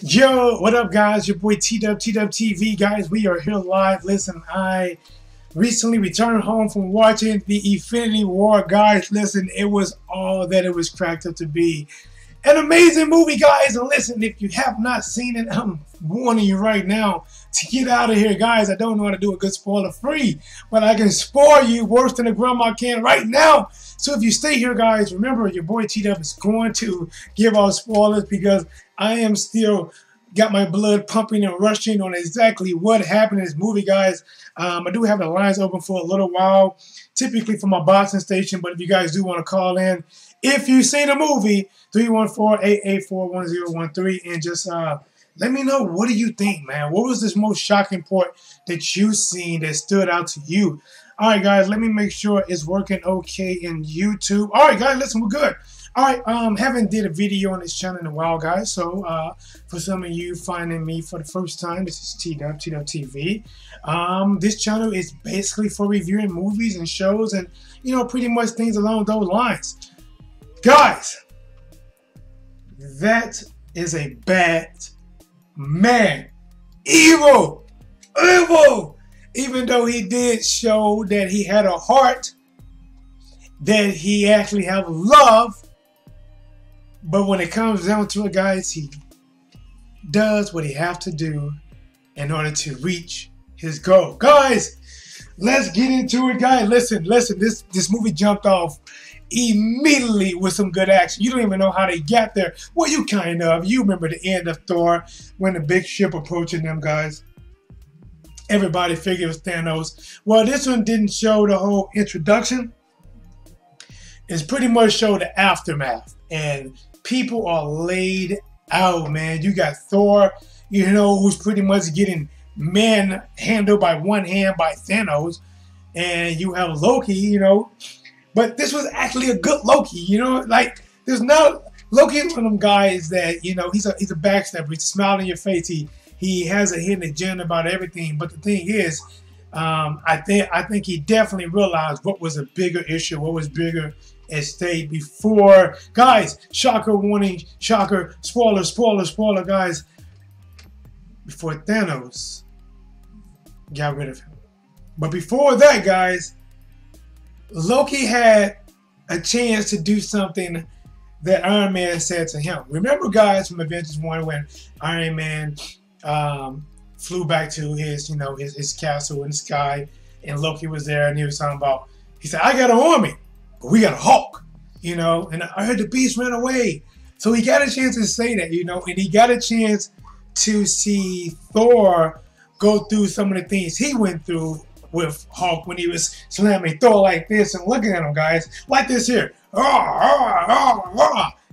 Yo, what up, guys? Your boy T-Dub TV, guys. We are here live. Listen, I recently returned home from watching the Infinity War, guys. Listen, it was all that it was cracked up to be. An amazing movie, guys. And listen, if you have not seen it, I'm warning you right now to get out of here, guys. I don't know how to do a good spoiler free, but I can spoil you worse than a grandma can right now. So if you stay here, guys, remember your boy T-Dub is going to give out spoilers because I am still got my blood pumping and rushing on exactly what happened in this movie, guys. I do have the lines open for a little while, typically for my boxing station, but if you guys do want to call in, if you've seen the movie, 314-884-1013, and just let me know, what do you think, man? What was this most shocking part that you seen that stood out to you? All right, guys, let me make sure it's working okay in YouTube. All right, guys, listen, we're good. All right, haven't did a video on this channel in a while, guys. So for some of you finding me for the first time, this is T-Dub TV. This channel is basically for reviewing movies and shows and, you know, pretty much things along those lines. Guys, that is a bad man. Evil. Even though he did show that he had a heart, that he actually have love, but when it comes down to it, guys, he does what he have to do in order to reach his goal. Guys, let's get into it, guys. Listen, this movie jumped off immediately with some good action. You don't even know how they got there. Well, you kind of. You remember the end of Thor when the big ship approaching them, guys. Everybody figured it was Thanos. Well, this one didn't show the whole introduction. It's pretty much showed the aftermath. And people are laid out, man. You got Thor, you know, who's pretty much getting manhandled by one hand by Thanos. And you have Loki, you know. But this was actually a good Loki, you know. Like, there's no... Loki is one of them guys that, you know, he's a backstabber. He's smiling in your face. He has a hidden agenda about everything. But the thing is, I think he definitely realized what was a bigger issue, what was bigger at stake before. Guys, shocker warning, shocker, spoiler, guys. Before Thanos got rid of him. But before that, guys, Loki had a chance to do something that Iron Man said to him. Remember, guys, from Avengers 1 when Iron Man flew back to his, you know, his castle in the sky, and Loki was there, and he was talking about, he said, I got an army, but we got a Hulk, you know, and I heard the beast ran away. So he got a chance to say that, you know, and he got a chance to see Thor go through some of the things he went through with Hulk when he was slamming Thor like this and looking at him, guys, like this here.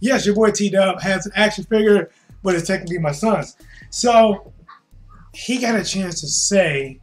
Yes, your boy T-Dub has an action figure, but it's technically my son's. So he got a chance to say,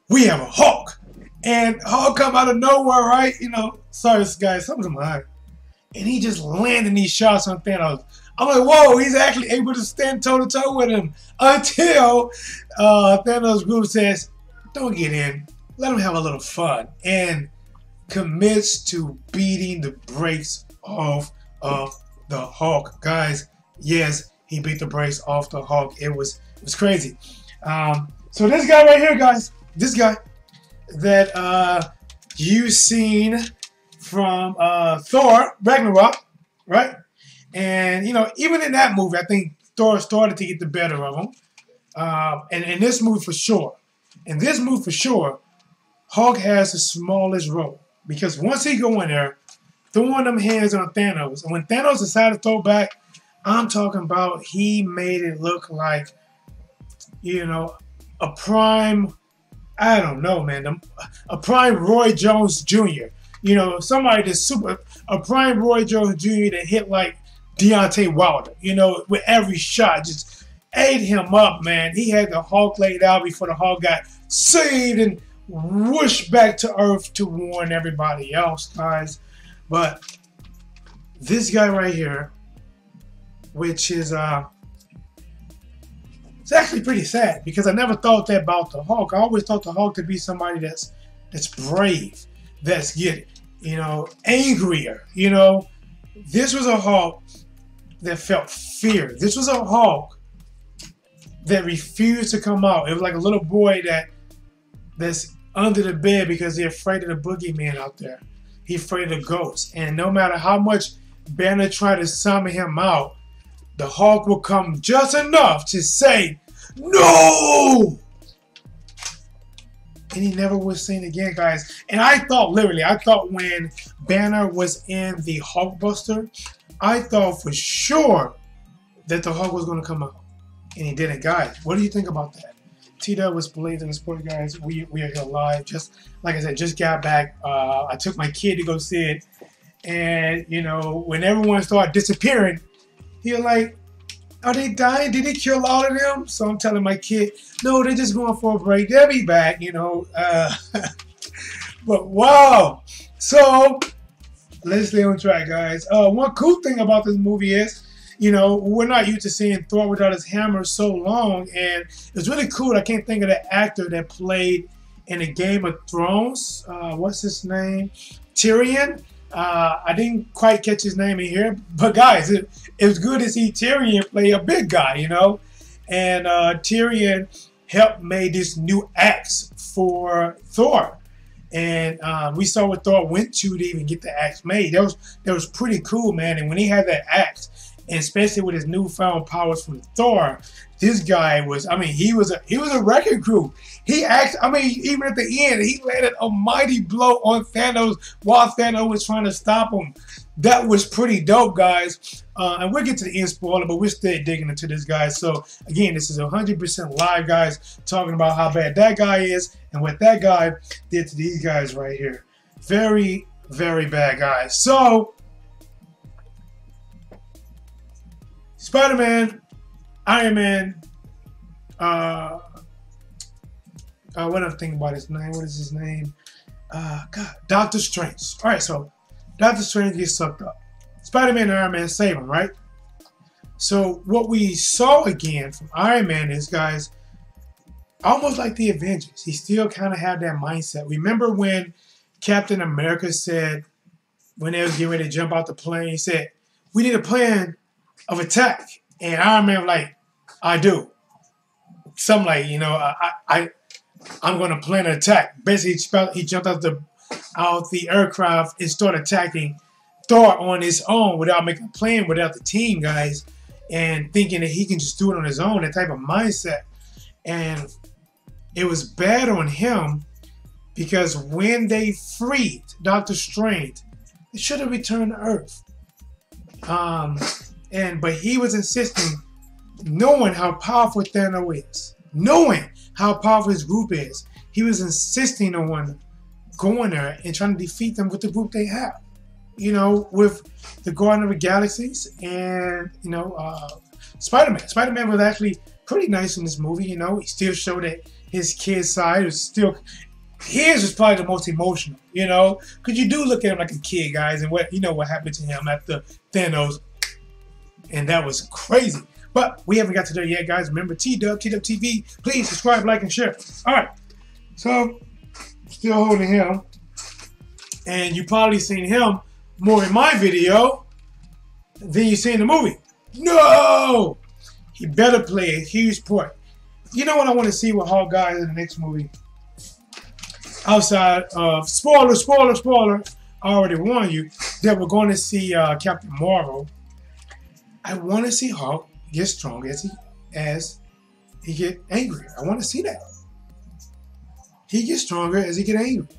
we have a Hulk. And Hulk come out of nowhere, right? You know, sorry, guys, something's in my eye. And he just landing these shots on Thanos. I'm like, whoa, he's actually able to stand toe-to-toe with him until Thanos' group says, don't get in. Let him have a little fun. And commits to beating the brakes off of the Hulk. Guys, yes, he beat the brakes off the Hulk. It was crazy. So this guy right here, guys, this guy that you've seen from Thor Ragnarok, right? And, you know, even in that movie, I think Thor started to get the better of him. And in this movie for sure. In this movie for sure, Hulk has the smallest role. Because once he go in there, throwing them hands on Thanos, and when Thanos decided to throw back, I'm talking about he made it look like, you know, a prime, I don't know, man, a prime Roy Jones Jr. You know, somebody that's a prime Roy Jones Jr. that hit like Deontay Wilder, you know, with every shot, just ate him up, man. He had the Hulk laid out before the Hulk got saved and whooshed back to Earth to warn everybody else, guys. But this guy right here, which is it's actually pretty sad because I never thought that about the Hulk. I always thought the Hulk to be somebody that's brave, that's getting, you know, angrier. You know, this was a Hulk that felt fear. This was a Hulk that refused to come out. It was like a little boy that's under the bed because he's afraid of the boogeyman out there. He's afraid of the ghosts. And no matter how much Banner tried to summon him out, the Hulk will come just enough to say, "No!" And he never was seen again, guys. And I thought, literally, when Banner was in the Hulkbuster, I thought for sure that the Hulk was going to come out. And he didn't, guys. What do you think about that? T-Dub was Blaze in the Sport, guys. We are here live. Just, like I said, just got back. I took my kid to go see it. And, you know, when everyone started disappearing, he was like, "Are they dying? Did they kill all of them?" So I'm telling my kid, "No, they're just going for a break. They'll be back," you know. But wow. So let's stay on track, guys. One cool thing about this movie is, you know, we're not used to seeing Thor without his hammer so long. And it's really cool. I can't think of the actor that played in the Game of Thrones. What's his name? Tyrion. I didn't quite catch his name in here, but guys, it was good to see Tyrion play a big guy, you know. And Tyrion helped make this new axe for Thor, and we saw what Thor went to even get the axe made. That was pretty cool, man. And when he had that axe, and especially with his newfound powers from Thor, this guy was, I mean, he was a wrecking crew. He actually, I mean, even at the end, he landed a mighty blow on Thanos while Thanos was trying to stop him. That was pretty dope, guys. And we'll get to the end spoiler, but we're still digging into this, guys. So, again, this is 100% live, guys, talking about how bad that guy is and what that guy did to these guys right here. Very, very bad, guys. So, Spider-Man, Iron Man, what I'm thinking about his name. What is his name? God, Doctor Strange. All right, so Doctor Strange gets sucked up. Spider-Man and Iron Man save him, right? So what we saw again from Iron Man is, guys, almost like the Avengers. He still kind of had that mindset. Remember when Captain America said, when they was getting ready to jump out the plane, he said, "We need a plan of attack." And Iron Man was like, "I do." Something like, you know, I'm going to plan an attack. Basically, he jumped out the aircraft and started attacking Thor on his own without making a plan, without the team, guys, and thinking that he can just do it on his own, that type of mindset. And it was bad on him because when they freed Doctor Strange, they should have returned to Earth. But he was insisting, knowing how powerful Thanos is, knowing how powerful his group is, he was insisting on going there and trying to defeat them with the group they have. You know, with the Guardian of the Galaxies and, you know, Spider-Man. Spider-Man was actually pretty nice in this movie, you know. He still showed that his kid's side was still, his was probably the most emotional, you know. Because you do look at him like a kid, guys, and what, you know, what happened to him after Thanos. And that was crazy. But we haven't got to there yet, guys. Remember, T-Dub TV. Please subscribe, like, and share. All right. So, still holding him. And you probably seen him more in my video than you see in the movie. No! He better play a huge part. You know what I want to see with Hulk, guys, in the next movie? Outside of, spoiler, I already warned you that we're going to see Captain Marvel. I want to see Hulk get stronger as he get angry. I want to see that. He gets stronger as he get angry.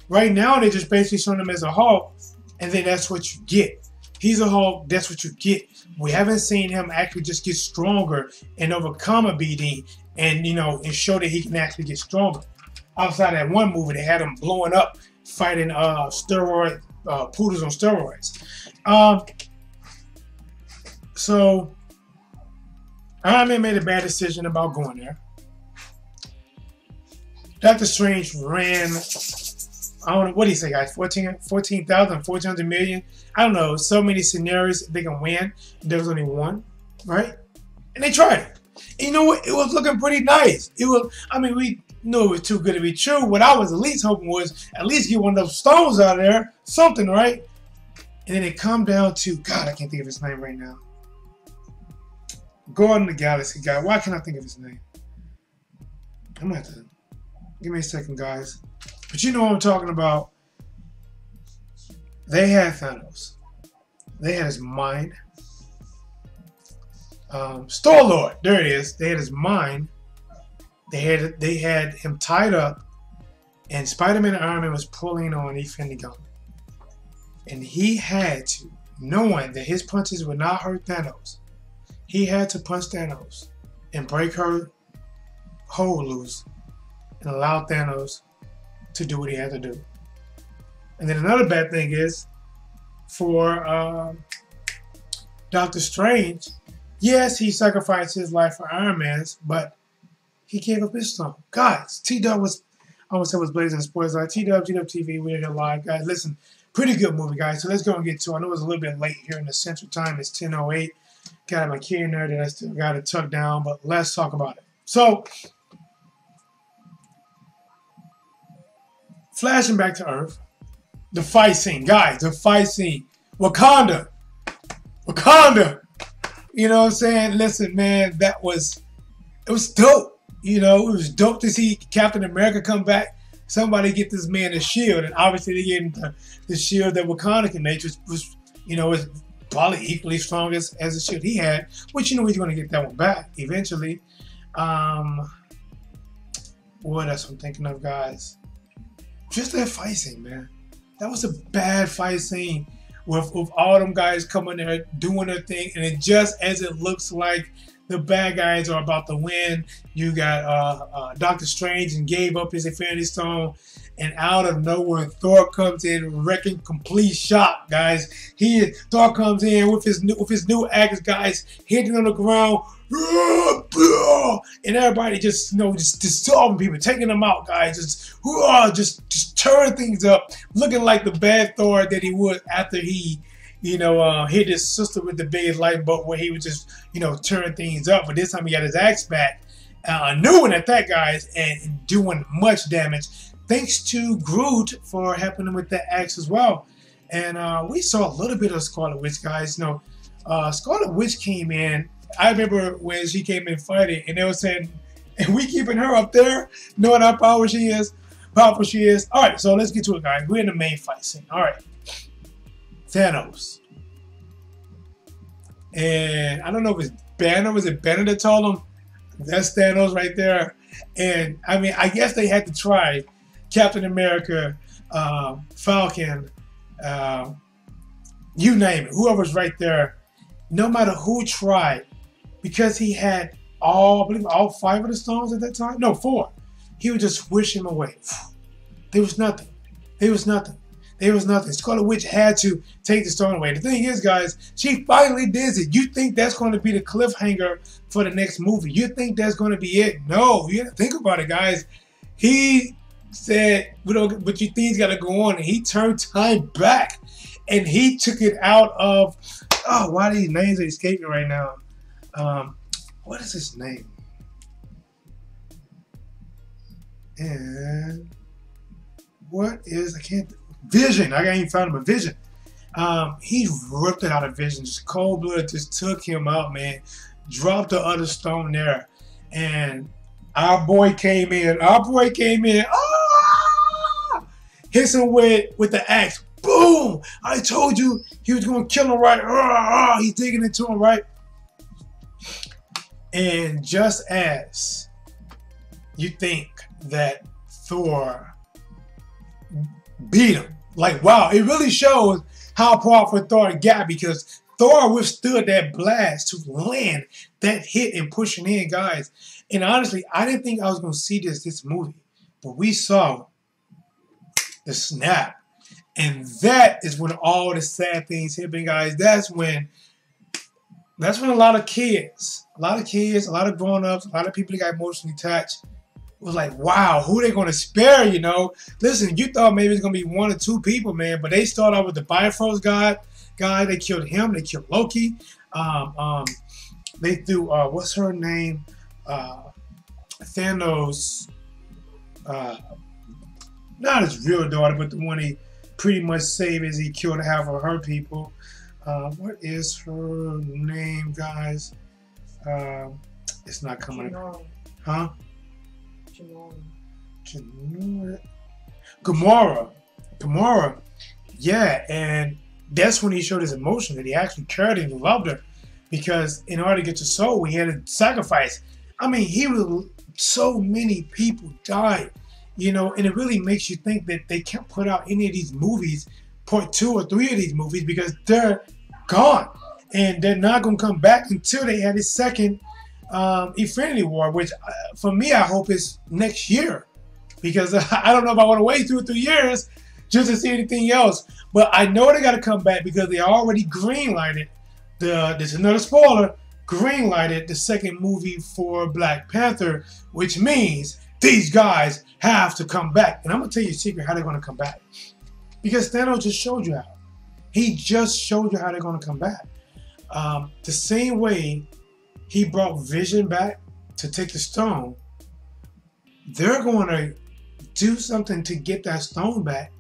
Right now, they just basically showing him as a Hulk, and then that's what you get. He's a Hulk, that's what you get. We haven't seen him actually just get stronger and overcome a beating and, you know, and show that he can actually get stronger. Outside that one movie, they had him blowing up, fighting poodles on steroids. So, Iron Man made a bad decision about going there. Doctor Strange ran, I don't know, what do you say, guys? 14,000, 400 million? I don't know, so many scenarios they can win. There was only one, right? And they tried it. And you know what? It was looking pretty nice. It was, I mean, we knew it was too good to be true. What I was at least hoping was at least get one of those stones out of there, something, right? And then it come down to, God, I can't think of his name right now. Guardian of the Galaxy guy. Why can't I think of his name? I'm gonna have to give me a second, guys. But you know what I'm talking about. They had Thanos. They had his mind. Star-Lord, there it is. They had his mind. They had him tied up, and Spider-Man and Iron Man was pulling on Infinity Gauntlet. And he had to, knowing that his punches would not hurt Thanos, he had to punch Thanos and break her hold loose and allow Thanos to do what he had to do. And then another bad thing is for Doctor Strange, yes, he sacrificed his life for Iron Man's, but he gave up his stone. Guys, T-Dub was, I almost said was blazing the sports light. T-Dub, G-Dub TV, we're here live. Guys, listen, pretty good movie, guys. So let's go and get to it. I know it's a little bit late here in the Central Time. It's 10:08. Got my key in there that I still got to tuck down, but let's talk about it. So, flashing back to Earth, the fight scene. Guys, the fight scene. Wakanda. You know what I'm saying? Listen, man, it was dope. You know, it was dope to see Captain America come back. Somebody get this man a shield, and obviously they gave him the shield that Wakanda can make, which was, you know, was probably equally strong as the shield he had. Which, you know, he's going to get that one back eventually. What else I'm thinking of, guys? Just that fight scene, man. That was a bad fight scene with all them guys coming there doing their thing, and it just as it looks like the bad guys are about to win, you got Doctor Strange and gave up his Infinity Stone, and out of nowhere Thor comes in wrecking complete shop, guys. Thor comes in with his new axe, guys, hitting on the ground, and everybody just, you know, just dissolving people, taking them out, guys, just tearing things up, looking like the bad Thor that he was after he, you know, hit his sister with the biggest light bulb, where he was just, you know, tearing things up. But this time he got his axe back, a new one at that, guys, and doing much damage. Thanks to Groot for helping him with that axe as well. And we saw a little bit of Scarlet Witch, guys. You know, Scarlet Witch came in. I remember when she came in fighting, and they were saying, and we keeping her up there, knowing how powerful she is. All right, so let's get to it, guys. We're in the main fight scene. All right. Thanos. And I don't know if it's Banner. Was it Banner that told him? That's Thanos right there. And I mean, I guess they had to try Captain America, Falcon, you name it, whoever's right there, no matter who tried, because he had I believe all 5 of the stones at that time. No, 4. He would just wish him away. There was nothing. Scarlet Witch had to take the stone away. The thing is, guys, she finally did it. You think that's going to be the cliffhanger for the next movie? You think that's going to be it? No, you have to think about it, guys. He said, but you think he's got to go on, and he turned time back, and he took it out of, why these names are escaping right now? What is his name? And Vision. I can't even find him. A Vision. He ripped it out of Vision. Just cold blood, just took him out, man. Dropped the other stone there. And our boy came in. Hits him with the axe. Boom! I told you he was going to kill him, right? He's digging into him, right? And just as you think that Thor beat him, like, wow, it really shows how powerful Thor got, because Thor withstood that blast to land that hit and pushing in, guys. And honestly, I didn't think I was going to see this movie, but we saw the snap. And that is when all the sad things happened, guys. That's when a lot of kids, a lot of grown-ups, a lot of people that got emotionally attached was like, wow, who they going to spare, you know? Listen, you thought maybe it's going to be 1 or 2 people, man, but they started out with the Bifrost guy. They killed him. They killed Loki. They threw, what's her name? Thanos, not his real daughter, but the one he pretty much saved as he killed half of her people. What is her name, guys? It's not coming. Janora. Huh? Janora. Gamora. Yeah, and that's when he showed his emotion, that he actually cared and he loved her. Because in order to get your soul, he had to sacrifice. I mean, so many people died, you know, and it really makes you think that they can't put out any of these movies, part 2 or 3 of these movies, because they're gone. And they're not going to come back until they have this second Infinity War, which for me, I hope is next year. Because I don't know if I want to wait 2 or 3 years just to see anything else. But I know they got to come back because they already green-lighted. This is another spoiler. Green-lighted the second movie for Black Panther, which means these guys have to come back. And I'm going to tell you a secret how they're going to come back. Because Thanos just showed you how. He just showed you how they're going to come back. The same way he brought Vision back to take the stone, they're going to do something to get that stone back,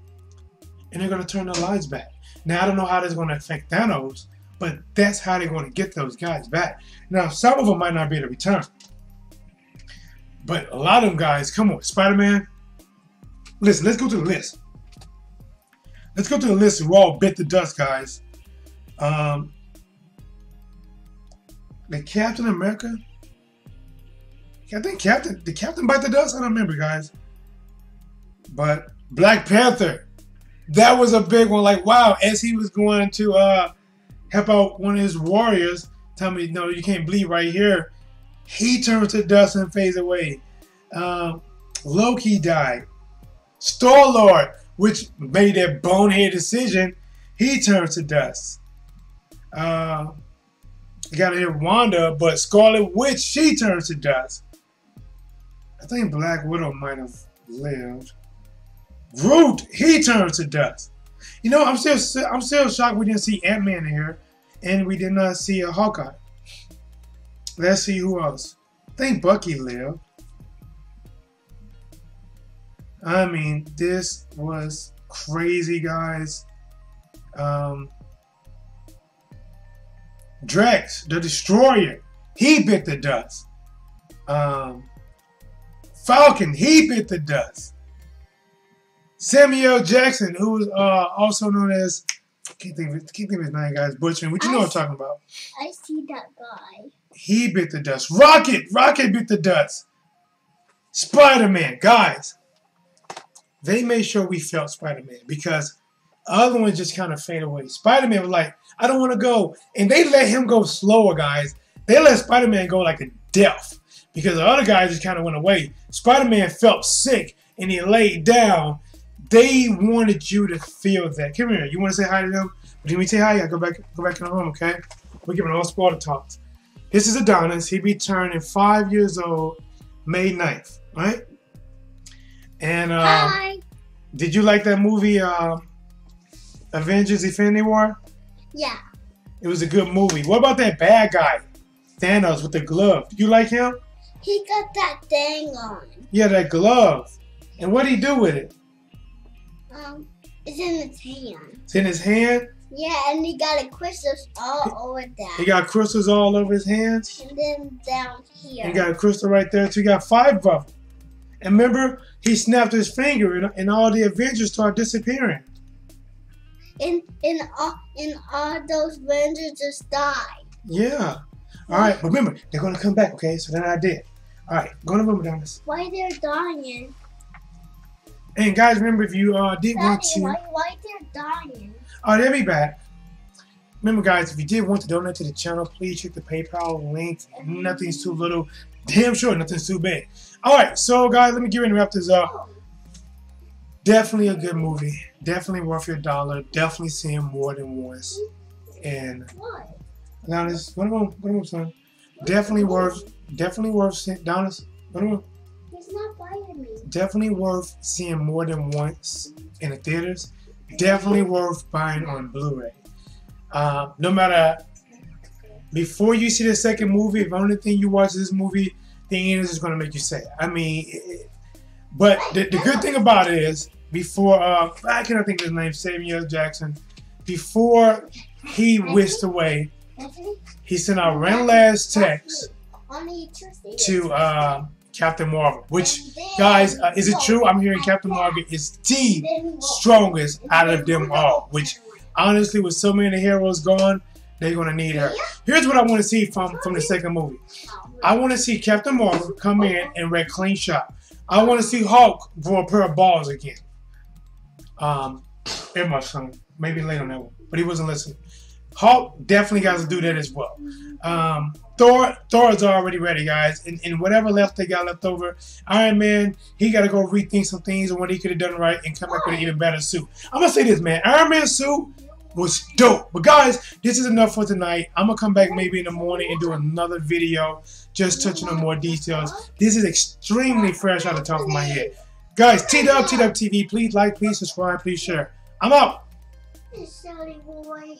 and they're going to turn their lives back. Now, I don't know how that's going to affect Thanos, but that's how they're going to get those guys back. Now, some of them might not be able to return, but a lot of them guys, come on, Spider-Man. Listen, let's go to the list. Let's go to the list who all bit the dust, guys. The Captain America. I think the Captain bite the dust. I don't remember, guys. But Black Panther, that was a big one. Like, wow, as he was going to help out one of his warriors, tell me, no, you can't bleed right here. He turned to dust and fades away. Loki died. Star-Lord, which made that bonehead decision, he turned to dust. You gotta hear Wanda, but Scarlet Witch, she turns to dust. I think Black Widow might have lived. Groot, he turns to dust. You know, I'm still shocked we didn't see Ant-Man in here, and we did not see a Hawkeye. Let's see who else. I think Bucky lived. I mean, this was crazy, guys. Drax, the Destroyer, he bit the dust. Falcon, he bit the dust. Samuel Jackson, who was also known as, can't think of his name, guys, butchering, what you know what I'm talking about. I see that guy. He bit the dust. Rocket bit the dust. Spider-Man, guys, they made sure we felt Spider-Man because other ones just kind of fade away. Spider-Man was like, I don't want to go. And they let him go slower, guys. They let Spider-Man go like a death because the other guys just kind of went away. Spider-Man felt sick and he laid down. They wanted you to feel that. Come here. You want to say hi to them? Let me say hi. I go back in the room, okay? We're giving all spoiler talks. This is Adonis. He be turning 5 years old May 9th, right? And Hi. Did you like that movie, Avengers Infinity War? Yeah. It was a good movie. What about that bad guy? Thanos with the glove. You like him? He got that thing on. Yeah, that glove. And what did he do with it? It's in his hand. It's in his hand? Yeah, and he got a crystals all over that. He got crystals all over his hands? And then down here. He got a crystal right there, too. He got 5 of them. And remember, he snapped his finger and all the Avengers started disappearing. And all those Avengers just died. Yeah. All right, but remember, they're going to come back, okay? So then I did. All right, go in the room, Adonis. Why they're dying? And guys, remember, if you did want to... Why they're dying? Oh, they'll be back. Remember, guys, if you did want to donate to the channel, please check the PayPal link. Nothing's too little. Damn sure nothing's too big. All right, so, guys, let me get ready to wrap this up. Definitely a good movie. Definitely worth your dollar. Definitely see him more than once. And now this, go to him, son. Definitely worth seeing. Donis, go to him. He's not biting me. Definitely worth seeing more than once in the theaters. Definitely worth buying on Blu-ray. No matter, before you see the second movie, if the only thing you watch this movie, the end is just going to make you sad. I mean, but the good thing about it is, before, I cannot think of his name, Samuel Jackson, before he whisked away, he sent out one last text Only Tuesday. to Captain Marvel. Which, guys, is it true? I'm hearing Captain Marvel is the strongest out of them all. Which, honestly, with so many heroes gone, they're gonna need her. Here's what I want to see from the second movie. I want to see Captain Marvel come in and wreck clean shot. I want to see Hulk grow a pair of balls again. In my son, maybe late on that one, but he wasn't listening. Hulk definitely got to do that as well. Thor's already ready, guys, and whatever they got left over. Iron Man, he got to go rethink some things on what he could have done right and come back with an even better suit. I'm gonna say this, man. Iron Man's suit was dope. But guys, this is enough for tonight. I'm gonna come back maybe in the morning and do another video just touching on more details. This is extremely fresh out of the top of my head. Guys, TW TV, please like, please subscribe, please share. I'm out. Silly boy.